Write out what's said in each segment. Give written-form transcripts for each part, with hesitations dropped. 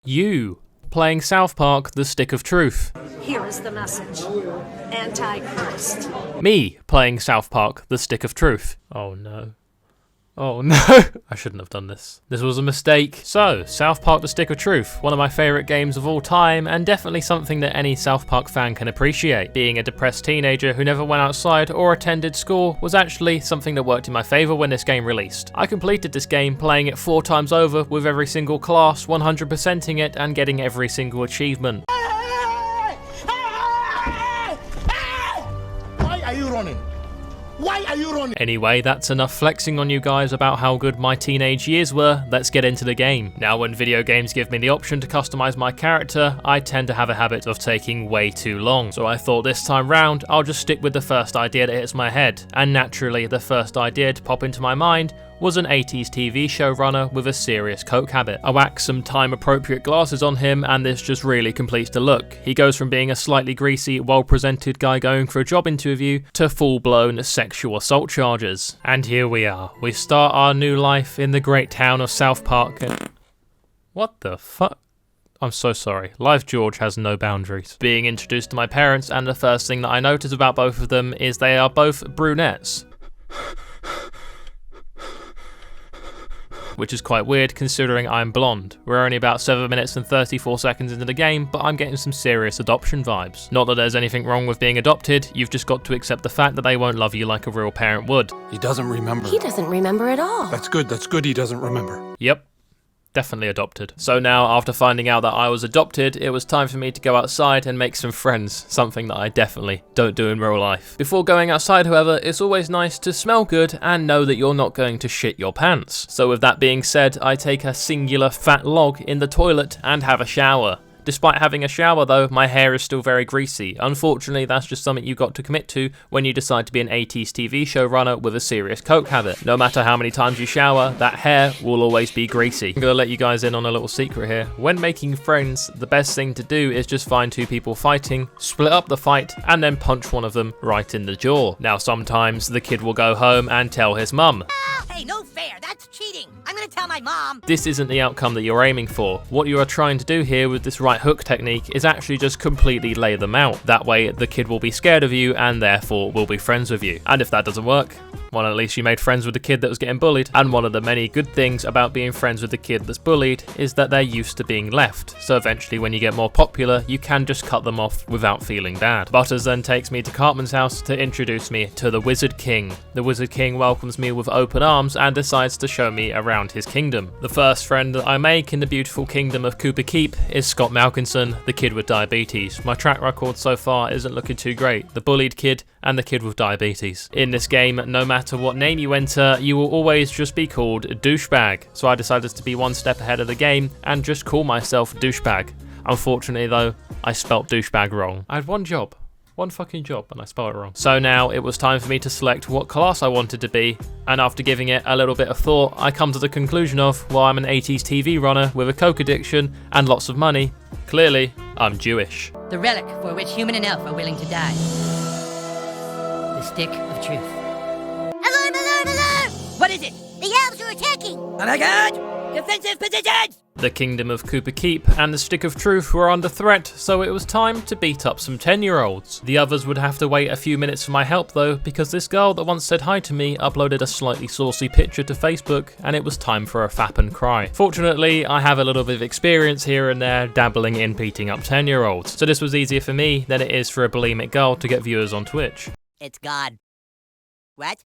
You playing South Park: The Stick of Truth. Here is the message. Antichrist. Me playing South Park: The Stick of Truth. Oh no. Oh no, I shouldn't have done this. This was a mistake. So, South Park: The Stick of Truth, one of my favourite games of all time, and definitely something that any South Park fan can appreciate. Being a depressed teenager who never went outside or attended school was actually something that worked in my favour when this game released. I completed this game playing it 4 times over with every single class, 100%ing it and getting every single achievement. Why are you running? Why are you running? Anyway, that's enough flexing on you guys about how good my teenage years were. Let's get into the game. Now, when video games give me the option to customize my character, I tend to have a habit of taking way too long. So I thought this time round, I'll just stick with the first idea that hits my head. And naturally, the first idea to pop into my mind was an 80s TV show runner with a serious coke habit. I whack some time-appropriate glasses on him and this just really completes the look. He goes from being a slightly greasy, well-presented guy going for a job interview to full-blown sexual assault charges. And here we are. We start our new life in the great town of South Park. What the fuck? I'm so sorry. Live George has no boundaries. Being introduced to my parents, and the first thing that I notice about both of them is they are both brunettes. Which is quite weird considering I'm blonde. We're only about 7 minutes and 34 seconds into the game, but I'm getting some serious adoption vibes. Not that there's anything wrong with being adopted, you've just got to accept the fact that they won't love you like a real parent would. He doesn't remember. He doesn't remember at all. That's good he doesn't remember. Yep. Definitely adopted. So now, after finding out that I was adopted, it was time for me to go outside and make some friends, something that I definitely don't do in real life. Before going outside, however, it's always nice to smell good and know that you're not going to shit your pants. So with that being said, I take a singular fat log in the toilet and have a shower. Despite having a shower though, my hair is still very greasy. Unfortunately, that's just something you've got to commit to when you decide to be an 80s TV show runner with a serious coke habit. No matter how many times you shower, that hair will always be greasy. I'm gonna let you guys in on a little secret here. When making friends, the best thing to do is just find 2 people fighting, split up the fight, and then punch one of them right in the jaw. Now sometimes the kid will go home and tell his mum. Hey, no fair, that's cheating. I'm gonna tell my mom. This isn't the outcome that you're aiming for. What you are trying to do here with this right hook technique is actually just completely lay them out. That way the kid will be scared of you and therefore will be friends with you. And if that doesn't work, well, at least you made friends with the kid that was getting bullied. And one of the many good things about being friends with the kid that's bullied is that they're used to being left. So eventually when you get more popular, you can just cut them off without feeling bad. Butters then takes me to Cartman's house to introduce me to the Wizard King. The Wizard King welcomes me with open arms and decides to show me around his kingdom. The first friend that I make in the beautiful kingdom of Cooper Keep is Scott Malkinson, the kid with diabetes. My track record so far isn't looking too great. The bullied kid and the kid with diabetes. In this game, no matter what name you enter, you will always just be called Douchebag. So I decided to be one step ahead of the game and just call myself Douchebag. Unfortunately though, I spelt douchebag wrong. I had one job. One fucking job, and I spelled it wrong. So now it was time for me to select what class I wanted to be, and after giving it a little bit of thought, I come to the conclusion of, well, I'm an 80s TV runner with a coke addiction and lots of money. Clearly, I'm Jewish. The relic for which human and elf are willing to die. The stick of truth. Alarm, alarm, alarm! What is it? The elves are attacking! Oh my god! Defensive positions! The kingdom of Cooper Keep and the Stick of Truth were under threat, so it was time to beat up some 10-year-olds. The others would have to wait a few minutes for my help though, because this girl that once said hi to me uploaded a slightly saucy picture to Facebook, and it was time for a fap and cry. Fortunately, I have a little bit of experience here and there dabbling in beating up 10-year-olds, so this was easier for me than it is for a bulimic girl to get viewers on Twitch. It's God. What?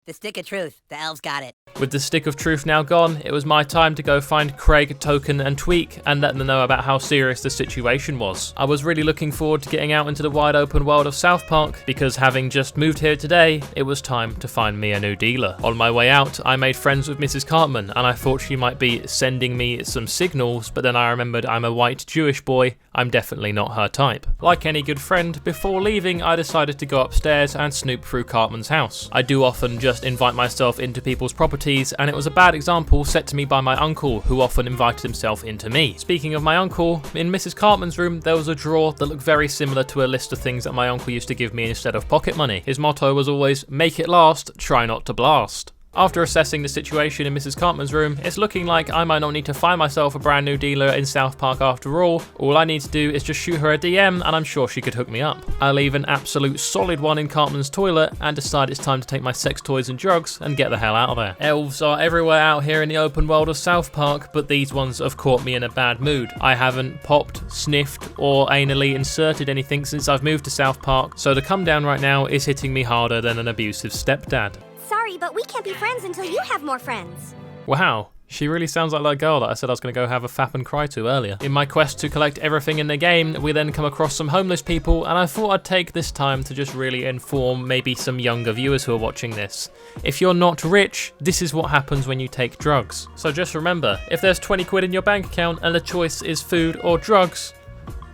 The stick of truth. The elves got it. With the Stick of Truth now gone, it was my time to go find Craig, Token and Tweak and let them know about how serious the situation was. I was really looking forward to getting out into the wide open world of South Park because having just moved here today, it was time to find me a new dealer. On my way out, I made friends with Mrs. Cartman and I thought she might be sending me some signals, but then I remembered I'm a white Jewish boy, I'm definitely not her type. Like any good friend, before leaving I decided to go upstairs and snoop through Cartman's house. I do often just invite myself into people's properties, and it was a bad example set to me by my uncle, who often invited himself into me. Speaking of my uncle, in Mrs. Cartman's room there was a drawer that looked very similar to a list of things that my uncle used to give me instead of pocket money. His motto was always, make it last, try not to blast. After assessing the situation in Mrs. Cartman's room, it's looking like I might not need to find myself a brand new dealer in South Park after all. All I need to do is just shoot her a DM and I'm sure she could hook me up. I leave an absolute solid one in Cartman's toilet and decide it's time to take my sex toys and drugs and get the hell out of there. Elves are everywhere out here in the open world of South Park, but these ones have caught me in a bad mood. I haven't popped, sniffed, or anally inserted anything since I've moved to South Park, so the come down right now is hitting me harder than an abusive stepdad. Sorry, but we can't be friends until you have more friends. Wow, she really sounds like that girl that I said I was going to go have a fap and cry to earlier. In my quest to collect everything in the game, we then come across some homeless people, and I thought I'd take this time to just really inform maybe some younger viewers who are watching this. If you're not rich, this is what happens when you take drugs. So just remember, if there's 20 quid in your bank account and the choice is food or drugs,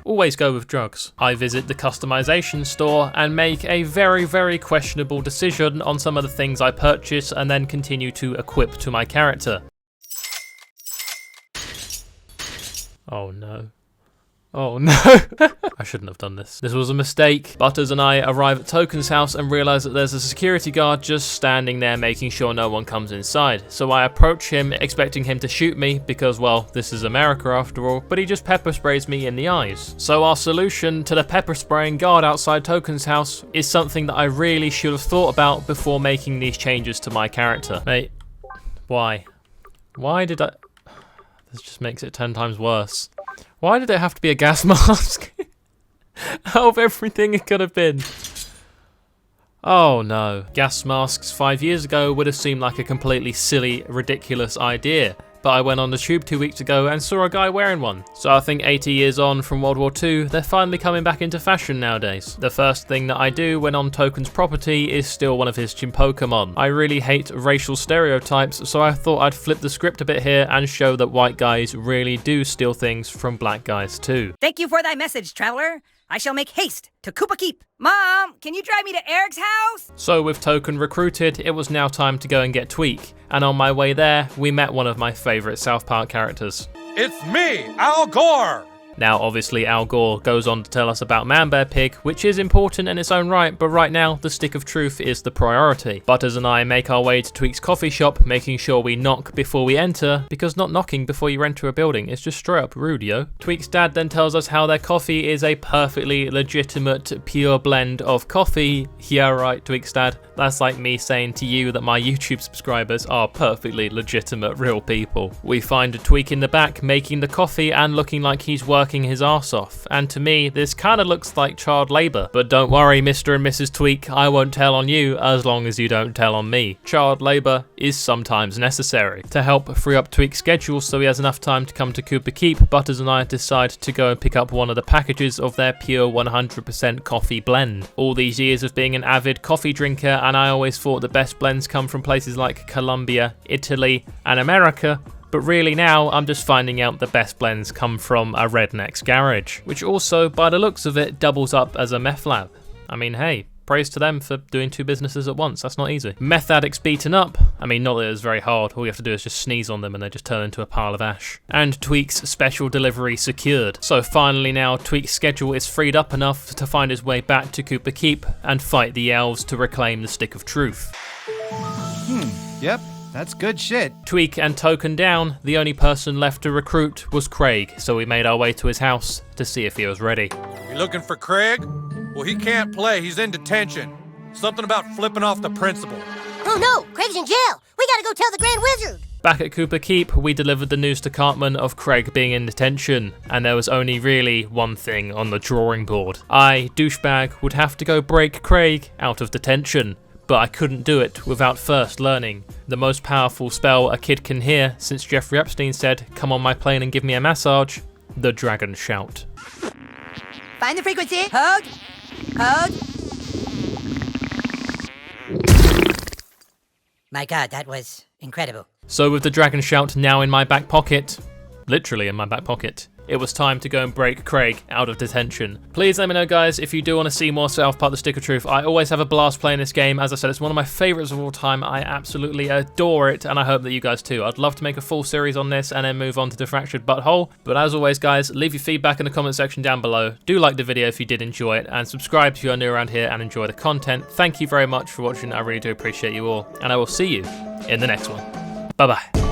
always go with drugs. I visit the customization store and make a very, very questionable decision on some of the things I purchase and then continue to equip to my character. Oh no. Oh no. I shouldn't have done this. This was a mistake. Butters and I arrive at Token's house and realize that there's a security guard just standing there making sure no one comes inside. So I approach him expecting him to shoot me because, well, this is America after all, but he just pepper sprays me in the eyes. So our solution to the pepper spraying guard outside Token's house is something that I really should have thought about before making these changes to my character. Mate, why? Why did I... This just makes it 10 times worse. Why did it have to be a gas mask? Out of everything it could have been. Oh no. Gas masks 5 years ago would have seemed like a completely silly, ridiculous idea. But I went on the tube 2 weeks ago and saw a guy wearing one. So I think 80 years on from World War II, they're finally coming back into fashion nowadays. The first thing that I do when on Token's property is steal one of his Chimpokemon. I really hate racial stereotypes, so I thought I'd flip the script a bit here and show that white guys really do steal things from black guys too. Thank you for thy message, traveler. I shall make haste to Koopa Keep. Mom, can you drive me to Eric's house? So with Token recruited, it was now time to go and get Tweak. And on my way there, we met one of my favourite South Park characters. It's me, Al Gore! Now obviously Al Gore goes on to tell us about Man Bear Pig, which is important in its own right, but right now the stick of truth is the priority. Butters and I make our way to Tweak's coffee shop, making sure we knock before we enter, because not knocking before you enter a building is just straight up rude, yo. Tweak's dad then tells us how their coffee is a perfectly legitimate pure blend of coffee. Yeah right, Tweak's dad. That's like me saying to you that my YouTube subscribers are perfectly legitimate real people. We find a Tweak in the back making the coffee and looking like he's working his arse off, and to me this kinda looks like child labour. But don't worry Mr. and Mrs. Tweak, I won't tell on you as long as you don't tell on me. Child labour is sometimes necessary. To help free up Tweak's schedule so he has enough time to come to Koopa Keep, Butters and I decide to go and pick up one of the packages of their pure 100% coffee blend. All these years of being an avid coffee drinker, and I always thought the best blends come from places like Colombia, Italy and America, but really now I'm just finding out the best blends come from a redneck's garage, which also, by the looks of it, doubles up as a meth lab. I mean, hey, praise to them for doing two businesses at once, that's not easy. Meth addicts beaten up, I mean not that it's very hard, all you have to do is just sneeze on them and they just turn into a pile of ash. And Tweak's special delivery secured. So finally now Tweak's schedule is freed up enough to find his way back to Koopa Keep and fight the elves to reclaim the stick of truth. Yep. That's good shit. Tweak and Token down, the only person left to recruit was Craig, so we made our way to his house to see if he was ready. You looking for Craig? Well, he can't play, he's in detention. Something about flipping off the principal. Oh no, Craig's in jail. We gotta go tell the Grand Wizard. Back at Koopa Keep, we delivered the news to Cartman of Craig being in detention, and there was only really one thing on the drawing board. I, douchebag, would have to go break Craig out of detention. But I couldn't do it without first learning the most powerful spell a kid can hear, since Jeffrey Epstein said, "Come on my plane and give me a massage," the Dragon Shout. Find the frequency. Hold. Hold. My God, that was incredible. So with the Dragon Shout now in my back pocket, literally in my back pocket, it was time to go and break Craig out of detention. Please let me know, guys, if you do want to see more South Park The Stick of Truth. I always have a blast playing this game. As I said, it's one of my favorites of all time. I absolutely adore it, and I hope that you guys too. I'd love to make a full series on this and then move on to The Fractured Butthole. But as always, guys, leave your feedback in the comment section down below. Do like the video if you did enjoy it, and subscribe if you are new around here and enjoy the content. Thank you very much for watching. I really do appreciate you all, and I will see you in the next one. Bye-bye.